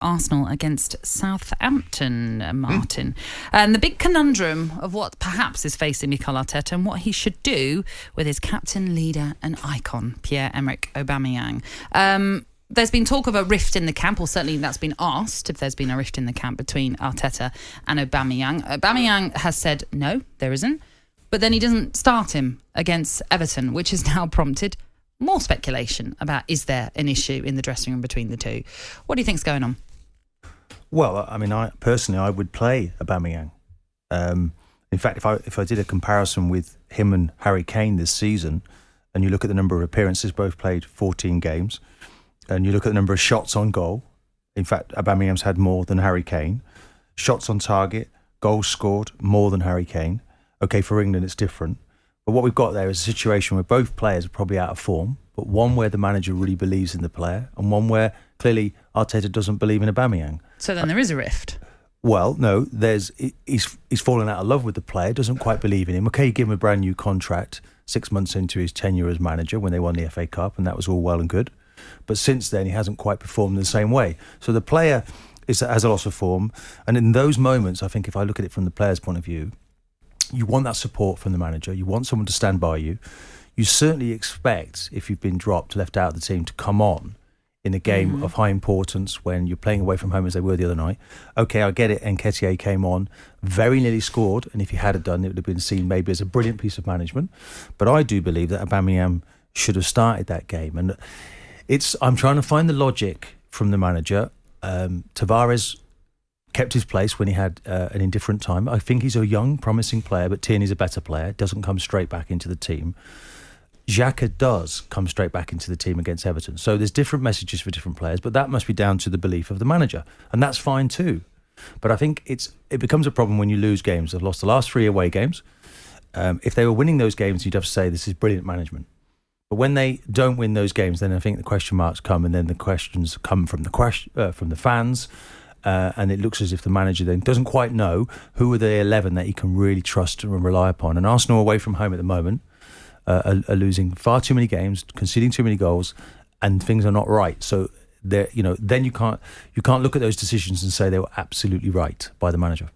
Arsenal against Southampton, Martin. And the big conundrum of what perhaps is facing Mikel Arteta and what he should do with his captain, leader and icon, Pierre-Emerick Aubameyang. There's been talk of a rift in the camp, or certainly that's been asked if there's been a rift in the camp between Arteta and Aubameyang. Aubameyang has said, no, there isn't. But then he doesn't start him against Everton, which has now prompted more speculation about, is there an issue in the dressing room between the two? What do you think's going on? Well, I mean, I would play Aubameyang. In fact, if I did a comparison with him and Harry Kane this season, and you look at the number of appearances, both played 14 games, and you look at the number of shots on goal, in fact, Aubameyang's had more than Harry Kane. Shots on target, goals scored, more than Harry Kane. Okay, for England, it's different. But what we've got there is a situation where both players are probably out of form, but one where the manager really believes in the player, and one where clearly Arteta doesn't believe in Aubameyang. So then there is a rift. Well, no, he's fallen out of love with the player, doesn't quite believe in him. Okay, you give him a brand new contract 6 months into his tenure as manager when they won the FA Cup, and that was all well and good. But since then, he hasn't quite performed in the same way. So the player has a loss of form. And in those moments, I think if I look at it from the player's point of view, you want that support from the manager. You want someone to stand by you. You certainly expect, if you've been dropped, left out of the team, to come on in a game of high importance when you're playing away from home as they were the other night. Okay, I get it. Nketiah came on, very nearly scored. And if he had done, it would have been seen maybe as a brilliant piece of management. But I do believe that Aubameyang should have started that game. And I'm trying to find the logic from the manager. Tavares kept his place when he had an indifferent time. I think he's a young, promising player, but Tierney's a better player. Doesn't come straight back into the team. Xhaka does come straight back into the team against Everton. So there's different messages for different players, but that must be down to the belief of the manager. And that's fine too. But I think it becomes a problem when you lose games. They've lost the last 3 away games. If they were winning those games, you'd have to say this is brilliant management. But when they don't win those games, then I think the question marks come, and then the questions come from the fans. And it looks as if the manager then doesn't quite know who are the 11 that he can really trust and rely upon. And Arsenal away from home at the moment are losing far too many games, conceding too many goals, and things are not right. So then you can't look at those decisions and say they were absolutely right by the manager.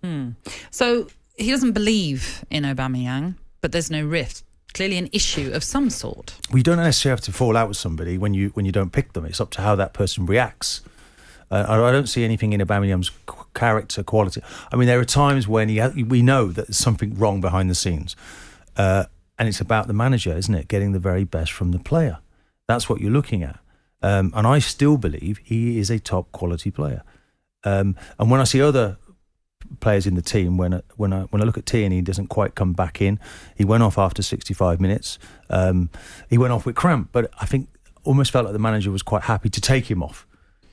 So he doesn't believe in Aubameyang, but there's no rift. Clearly an issue of some sort. Well, you don't necessarily have to fall out with somebody when you don't pick them. It's up to how that person reacts. I don't see anything in Aubameyang's character quality. I mean, there are times when we know that there's something wrong behind the scenes. And it's about the manager, isn't it? Getting the very best from the player. That's what you're looking at. And I still believe he is a top quality player. And when I see other players in the team, when I look at Tierney, he doesn't quite come back in. He went off after 65 minutes. He went off with cramp, but I think almost felt like the manager was quite happy to take him off,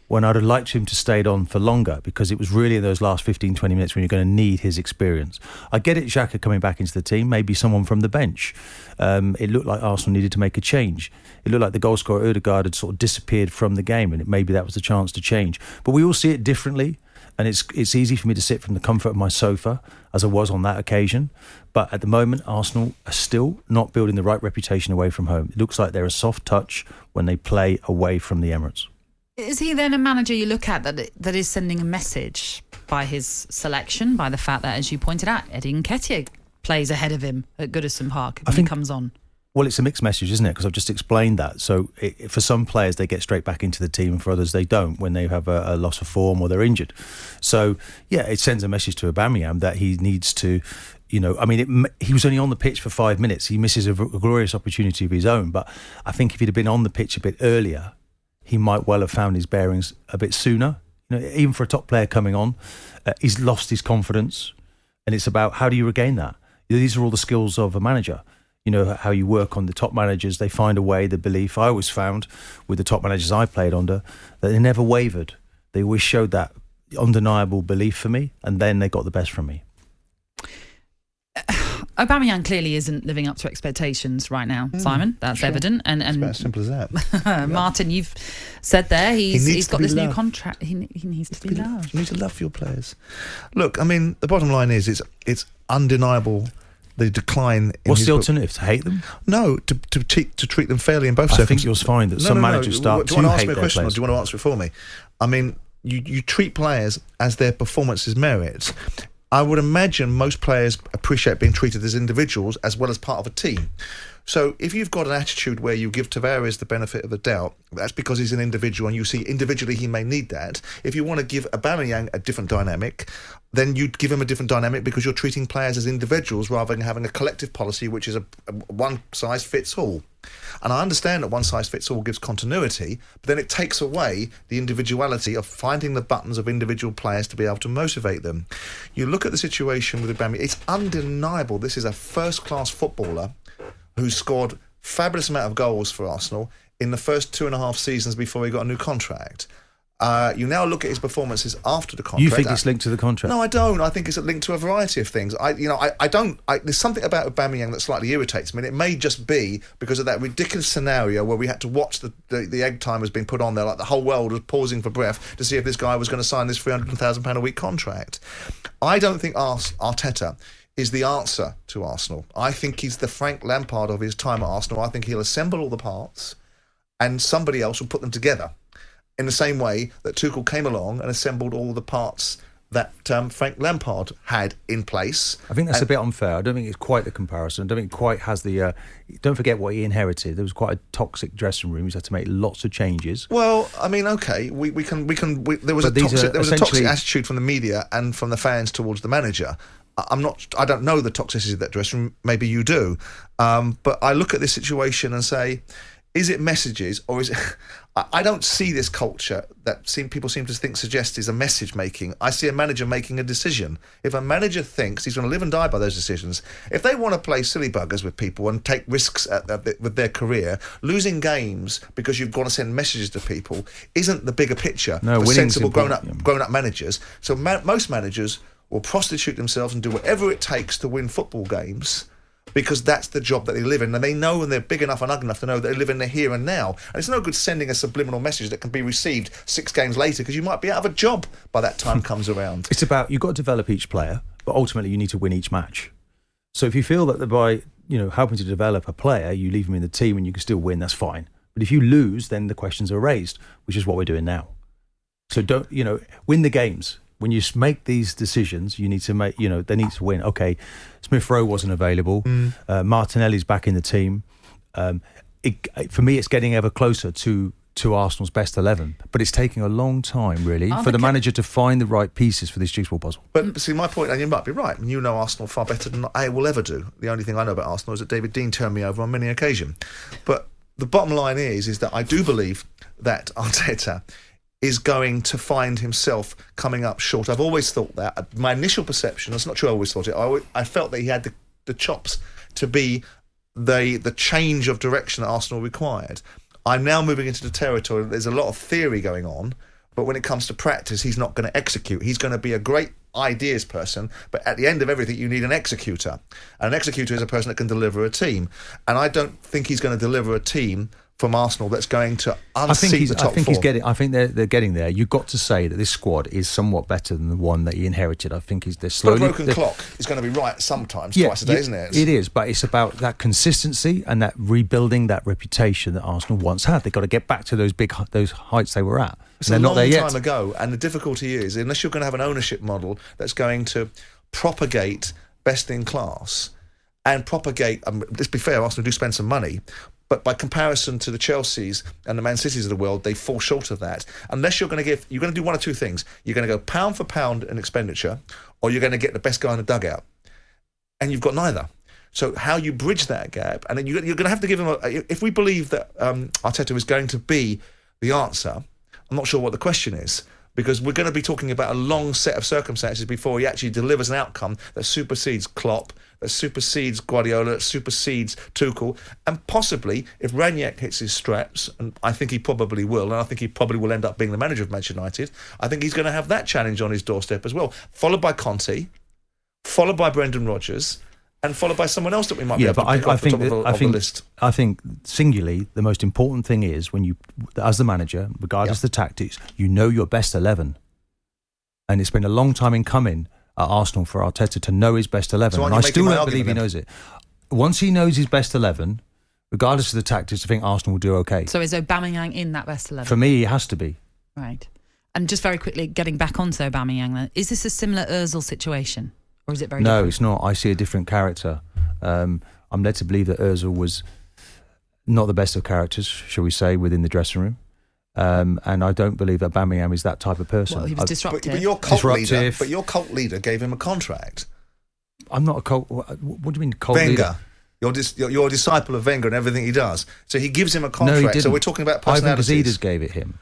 when I'd have liked him to stayed on for longer, because it was really in those last 15, 20 minutes when you're going to need his experience. I get it, Xhaka coming back into the team, maybe someone from the bench. It looked like Arsenal needed to make a change. It looked like the goal scorer Ødegaard had sort of disappeared from the game, and maybe that was the chance to change. But we all see it differently, and it's easy for me to sit from the comfort of my sofa, as I was on that occasion. But at the moment, Arsenal are still not building the right reputation away from home. It looks like they're a soft touch when they play away from the Emirates. Is he then a manager you look at that is sending a message by his selection, by the fact that, as you pointed out, Eddie Nketiah plays ahead of him at Goodison Park when he comes on? Well, it's a mixed message, isn't it? Because I've just explained that. So for some players, they get straight back into the team, and for others, they don't when they have a loss of form or they're injured. So, yeah, it sends a message to Aubameyang that he needs to, he was only on the pitch for 5 minutes. He misses a glorious opportunity of his own. But I think if he'd have been on the pitch a bit earlier, he might well have found his bearings a bit sooner. Even for a top player coming on, he's lost his confidence, and it's about how do you regain that? These are all the skills of a manager. How you work on the top managers. They find a way, the belief. I always found with the top managers I played under that they never wavered. They always showed that undeniable belief for me, and then they got the best from me. Aubameyang clearly isn't living up to expectations right now, Simon. That's evident. And it's about as simple as that. Martin, you've said there he's got this new contract. He needs to be loved. You need to love your players. Look, I mean, the bottom line is it's undeniable the decline. What's the alternative? To hate them? No, to treat them fairly in both circumstances. I think you'll find that some managers start to hate their players. Do you want to answer me a question, or do you want to answer it for me? I mean, you treat players as their performances merit. I would imagine most players appreciate being treated as individuals as well as part of a team. So if you've got an attitude where you give Tavares the benefit of the doubt, that's because he's an individual and you see individually he may need that. If you want to give Aubameyang a different dynamic, then you'd give him a different dynamic because you're treating players as individuals rather than having a collective policy which is a one size fits all. And I understand that one size fits all gives continuity, but then it takes away the individuality of finding the buttons of individual players to be able to motivate them. You look at the situation with Aubameyang, it's undeniable this is a first-class footballer who scored fabulous amount of goals for Arsenal in the first 2.5 seasons before he got a new contract. You now look at his performances after the contract. You think it's linked to the contract? No, I don't. I think it's linked to a variety of things. There's something about Aubameyang that slightly irritates me, and it may just be because of that ridiculous scenario where we had to watch the egg timers being put on there, like the whole world was pausing for breath to see if this guy was going to sign this £300,000 a week contract. I don't think Arteta is the answer to Arsenal. I think he's the Frank Lampard of his time at Arsenal. I think he'll assemble all the parts and somebody else will put them together in the same way that Tuchel came along and assembled all the parts that Frank Lampard had in place. I think that's a bit unfair. I don't think it's quite the comparison. I don't think it quite has the... don't forget what he inherited. There was quite a toxic dressing room. He's had to make lots of changes. Well, I mean, okay, there was a toxic attitude from the media and from the fans towards the manager. I don't know the toxicity of that dressing room. Maybe you do. But I look at this situation and say, is it messages or is it... I don't see this culture that people seem to think suggests is a message making. I see a manager making a decision. If a manager thinks he's going to live and die by those decisions, if they want to play silly buggers with people and take risks with their career, losing games because you've got to send messages to people isn't the bigger picture for sensible grown-up managers. So most managers will prostitute themselves and do whatever it takes to win football games because that's the job that they live in, and they know, and they're big enough and ugly enough to know that they live in the here and now. And it's no good sending a subliminal message that can be received 6 games later because you might be out of a job by that time comes around. It's about, you've got to develop each player, but ultimately you need to win each match. So if you feel that by helping to develop a player, you leave him in the team and you can still win, that's fine. But if you lose, then the questions are raised, which is what we're doing now. So don't, win the games. When you make these decisions, you need to make, they need to win. Okay, Smith-Rowe wasn't available. Martinelli's back in the team. For me, it's getting ever closer to Arsenal's best 11. But it's taking a long time, really, for the manager to find the right pieces for this jigsaw puzzle. But see, my point, and you might be right, you know Arsenal far better than I will ever do. The only thing I know about Arsenal is that David Dein turned me over on many occasions. But the bottom line is that I do believe that Arteta is going to find himself coming up short. I've always thought that. My initial perception, that's not true I always thought it, I felt that he had the chops to be the change of direction that Arsenal required. I'm now moving into the territory, there's a lot of theory going on, but when it comes to practice, he's not going to execute. He's going to be a great ideas person, but at the end of everything, you need an executor. And an executor is a person that can deliver a team. And I don't think he's going to deliver a team from Arsenal that's going to unseat the top four. I think they're getting there. You've got to say that this squad is somewhat better than the one that he inherited. I think they're slowly... But a broken clock is going to be right sometimes, twice a day, isn't it? It is, but it's about that consistency and that rebuilding that reputation that Arsenal once had. They've got to get back to those heights they were at. It's a long time ago, and the difficulty is, unless you're going to have an ownership model that's going to propagate best in class and propagate... let's be fair, Arsenal do spend some money, but by comparison to the Chelseas and the Man Cities of the world, they fall short of that. Unless you're going to do one of two things. You're going to go pound for pound in expenditure, or you're going to get the best guy in the dugout. And you've got neither. So how you bridge that gap, and then you're going to have to give him if we believe that Arteta is going to be the answer, I'm not sure what the question is, because we're going to be talking about a long set of circumstances before he actually delivers an outcome that supersedes Klopp, that supersedes Guardiola, that supersedes Tuchel, and possibly, if Ranieri hits his straps, and I think he probably will, and I think he probably will end up being the manager of Manchester United, I think he's going to have that challenge on his doorstep as well, followed by Conte, followed by Brendan Rodgers, and followed by someone else that we might be able to pick off the top of the list. I think, singularly, the most important thing is when you, as the manager, regardless of the tactics, you know your best 11. And it's been a long time in coming at Arsenal for Arteta to know his best 11. So and I still don't believe he knows it. Once he knows his best 11, regardless of the tactics, I think Arsenal will do okay. So is Aubameyang in that best 11? For me, he has to be. Right. And just very quickly, getting back onto Aubameyang, then, is this a similar Ozil situation, or is it very No, different? it's not. I see a different character. I'm led to believe that Ozil was not the best of characters, shall we say, within the dressing room. And I don't believe that Aubameyang is that type of person. Well, he was disruptive. But your cult leader gave him a contract. I'm not a cult. What do you mean cult Wenger. leader? You're a disciple of Wenger and everything he does. So he gives him a contract. No, he didn't. So we're talking about Ivan personalities. Gazidis gave it him.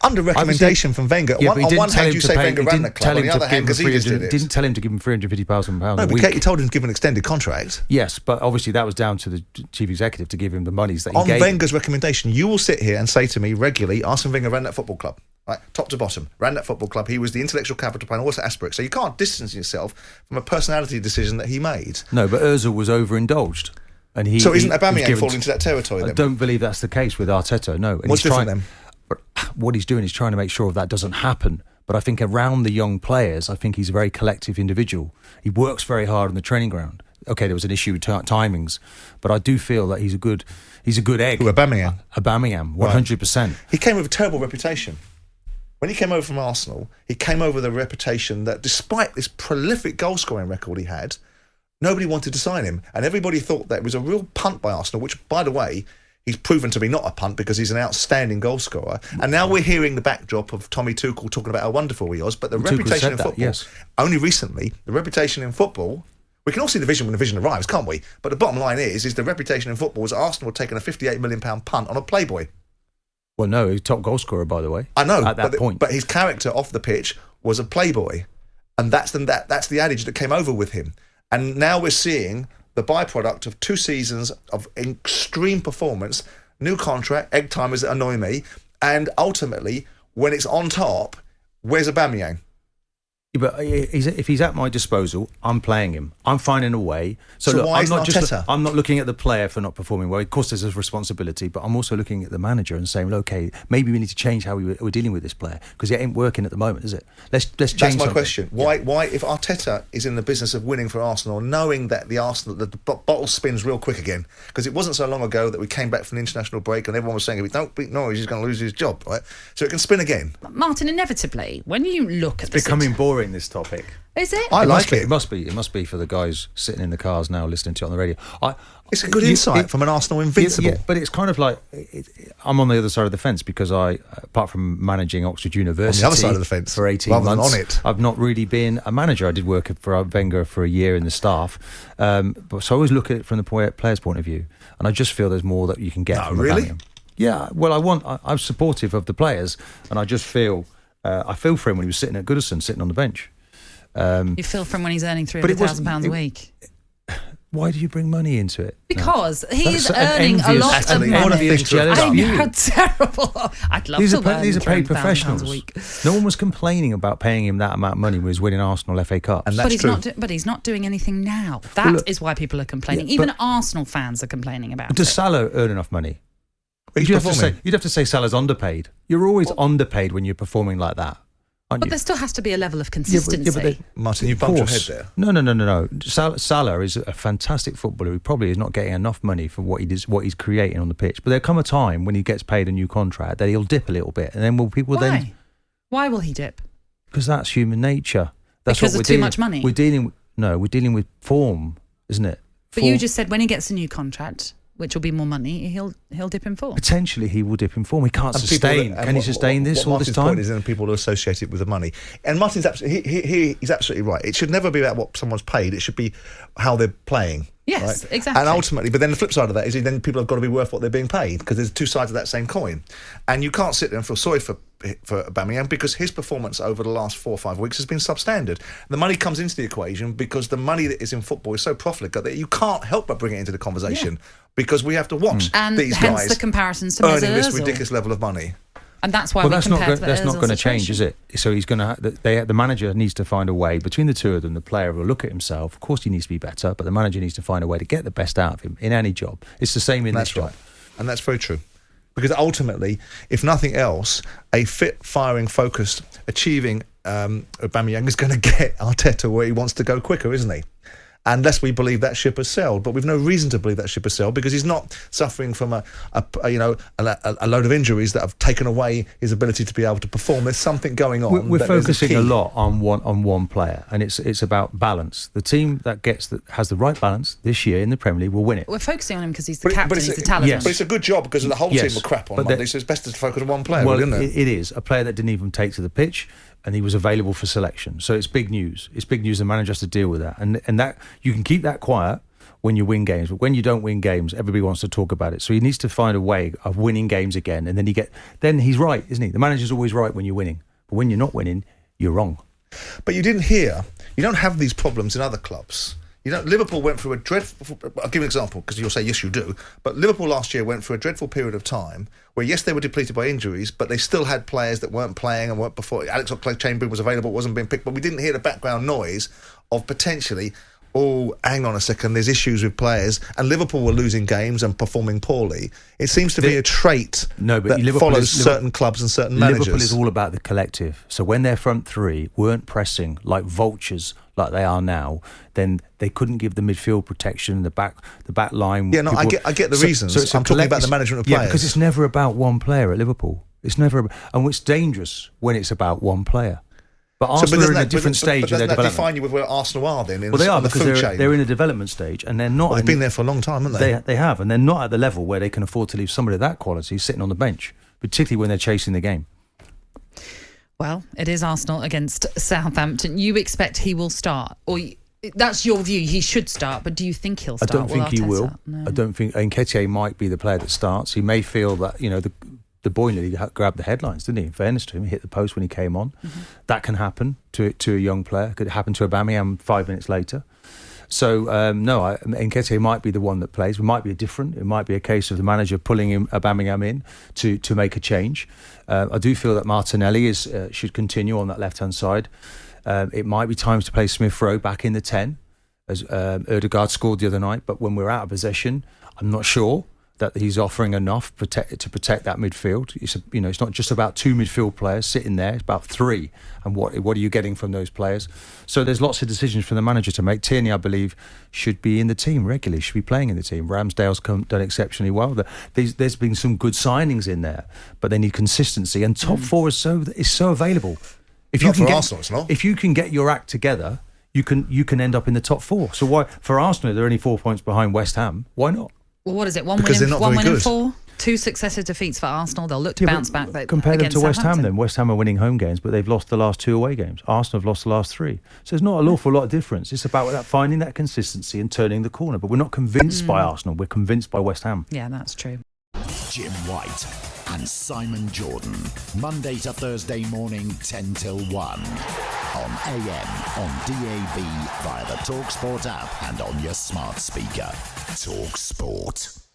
Under recommendation from Wenger. Yeah, but on one hand, you say Wenger ran the club. On the other hand, Gazidis did it. Didn't tell him to give him £350,000 No, a but week. Katie told him to give an extended contract. Yes, but obviously that was down to the chief executive to give him the monies that he On gave. Wenger's recommendation, you will sit here and say to me regularly, Arsene Wenger ran that football club, right, top to bottom, ran that football club. He was the intellectual capital plan, all that aspect. So you can't distance yourself from a personality decision that he made. No, but Ozil was overindulged. And So isn't Aubameyang falling into that territory I then? don't believe that's the case with Arteta, no. And What's different then? What he's doing is trying to make sure that doesn't happen. But I think around the young players, I think he's a very collective individual. He works very hard on the training ground. Okay, there was an issue with timings, but I do feel that he's a good egg. Who, Aubameyang? Aubameyang, 100%. He came with a terrible reputation. When he came over from Arsenal, he came over with a reputation that despite this prolific goal-scoring record he had, nobody wanted to sign him. And everybody thought that it was a real punt by Arsenal, which, by the way, he's proven to be not a punt because he's an outstanding goal scorer. And now we're hearing the backdrop of Tommy Tuchel talking about how wonderful he was. But the reputation in football, only recently, the reputation in football, we can all see the vision when the vision arrives, can't we? But the bottom line is the reputation in football is Arsenal had taken a £58 million punt on a Playboy. Well, no, he's top goal scorer, by the way. I know, at that point. But his character off the pitch was a Playboy. And that's the adage that came over with him. And now we're seeing the byproduct of 2 seasons of extreme performance, new contract, egg timers that annoy me, and ultimately, when it's on top, where's Aubameyang? Yeah, but if he's at my disposal, I'm playing him. I'm finding a way. So look, why is Arteta? I'm not looking at the player for not performing well. Of course, there's a responsibility, but I'm also looking at the manager and saying, well, okay, maybe we need to change how we're dealing with this player because it ain't working at the moment, is it? Let's change. That's my something. question. Why, if Arteta is in the business of winning for Arsenal, knowing that the bottle spins real quick again, because it wasn't so long ago that we came back from the international break and everyone was saying, if we don't beat Norwich, he's going to lose his job, right? So it can spin again. Martin, inevitably, when you look at It's becoming boring, this topic. Is it? I like it. It must be for the guys sitting in the cars now listening to it on the radio. It's a good insight from an Arsenal invincible. Yeah, but it's kind of like I'm on the other side of the fence because apart from managing Oxford University, on the other side of the fence for 18 rather than months, on it. I've not really been a manager. I did work for Wenger for a year in the staff, but so I always look at it from the player's point of view, and I just feel there's more that you can get. No, from really? Aubameyang. Yeah, well, I'm supportive of the players, and I just feel I feel for him when he was sitting at Goodison, sitting on the bench. You feel from when he's earning £300,000 a week. Why do you bring money into it? Because he's That's earning a lot of Actually, one of money. the things jealous I of you. know, how terrible. I'd love These to are earn these are paid £300,000 professionals. a week. No one was complaining about paying him that amount of money when he was winning Arsenal FA Cups. And that's But he's true. not. But he's not doing anything now. That is look, why people are complaining. yeah, Even but- Arsenal fans are complaining about Does it. Salah earn enough money? He's You'd performing. have to say Salah's underpaid. You're always underpaid when you're performing like that, aren't But you? there still has to be a level of consistency. Martin, you've bumped your head there. No. Salah is a fantastic footballer who probably is not getting enough money for what he's creating on the pitch. But there'll come a time when he gets paid a new contract that he'll dip a little bit, and then Why? Why will he dip? because that's human nature. That's Because what of too much money? We're dealing with form, isn't it? But you just said when he gets a new contract, which will be more money, he'll dip in form. Potentially he will dip in form. He can't And sustain. people- Can he what- sustain this what all Martin's this time? point is then people who associate it with the money. And Martin's absolutely, he's absolutely right. It should never be about what someone's paid. It should be how they're playing. Yes, right? exactly. And ultimately, but then the flip side of that is then people have got to be worth what they're being paid because there's two sides of that same coin. And you can't sit there and feel sorry for Aubameyang because his performance over the last 4 or 5 weeks has been substandard. The money comes into the equation because the money that is in football is so profligate that you can't help but bring it into the conversation because we have to watch And these hence guys the comparisons to Mesut earning this Ozil. ridiculous level of money. And that's why Well, we that's not compare going, to the that's not Ozil going to change, is situation. it? So he's going to. The manager needs to find a way between the two of them. The player will look at himself. Of course, he needs to be better, but the manager needs to find a way to get the best out of him in any job. It's the same in this job. Right. And that's very true. Because ultimately, if nothing else, a fit, firing, focused, achieving Aubameyang is going to get Arteta where he wants to go quicker, isn't he? unless we believe that ship has sailed. But we've no reason to believe that ship has sailed because he's not suffering from a load of injuries that have taken away his ability to be able to perform. There's something going on. We're focusing a lot on one player, and it's about balance. The team that has the right balance this year in the Premier League will win it. We're focusing on him because he's the captain, he's the talisman. Yes. But it's a good job because the whole team were crap on Monday, so it's best to focus on one player, isn't it? It is. A player that didn't even take to the pitch, and he was available for selection. So it's big news. It's big news. The manager has to deal with that. And that you can keep that quiet when you win games. But when you don't win games, everybody wants to talk about it. So he needs to find a way of winning games again. And then he's right, isn't he? The manager's always right when you're winning. But when you're not winning, you're wrong. But you don't have these problems in other clubs. Liverpool went through a dreadful... I'll give you an example, because you'll say, yes, you do. But Liverpool last year went through a dreadful period of time where, yes, they were depleted by injuries, but they still had players that weren't playing and weren't before. Alex Oxlade-Chamberlain was available, wasn't being picked, but we didn't hear the background noise of potentially, hang on a second, there's issues with players, and Liverpool were losing games and performing poorly. It seems to be a trait that follows certain clubs and certain managers. Liverpool is all about the collective. So when their front three weren't pressing like vultures like they are now, then they couldn't give the midfield protection, the back line. Yeah, no, I get the reasons. So I'm talking about the management of players. Yeah, because it's never about one player at Liverpool. It's never, and it's dangerous when it's about one player. But Arsenal are in a different stage of their development. Doesn't that define you with where Arsenal are then? Well, they are, because they're in a development stage, and they're not. Well, they've been there for a long time, haven't they? They have, and they're not at the level where they can afford to leave somebody of that quality sitting on the bench, particularly when they're chasing the game. Well, it is Arsenal against Southampton. You expect he will start, or that's your view? He should start, but do you think he'll start? I don't think he will. No. I don't think Nketiah might be the player that starts. He may feel that the boy nearly grabbed the headlines, didn't he? In fairness to him, he hit the post when he came on. Mm-hmm. That can happen to a young player. Could happen to Aubameyang 5 minutes later. So Nketiah might be the one that plays. It might be It might be a case of the manager pulling Aubameyang in to make a change. I do feel that Martinelli should continue on that left hand side. It might be time to play Smith Rowe back in the 10, as Ødegaard scored the other night. But when we're out of possession, I'm not sure that he's offering enough to protect that midfield. It's not just about 2 midfield players sitting there. It's about 3. And what are you getting from those players? So there's lots of decisions for the manager to make. Tierney, I believe, should be in the team regularly. Should be playing in the team. Ramsdale's done exceptionally well. There's been some good signings in there, but they need consistency. And top 4 is so available. If you can get Arsenal, it's not. If you can get your act together, you can end up in the top 4. So why for Arsenal they're only 4 points behind West Ham? Why not? Well, what is it? One win in 4, 2 successive defeats for Arsenal. They'll look to bounce back. Compare them to West Ham then. West Ham are winning home games, but they've lost the last 2 away games. Arsenal have lost the last 3. So there's not an awful lot of difference. It's about finding that consistency and turning the corner. But we're not convinced by Arsenal. We're convinced by West Ham. Yeah, that's true. Jim White and Simon Jordan. Monday to Thursday morning, 10 till 1. On AM, on DAB, via the talkSPORT app and on your smart speaker. talkSPORT.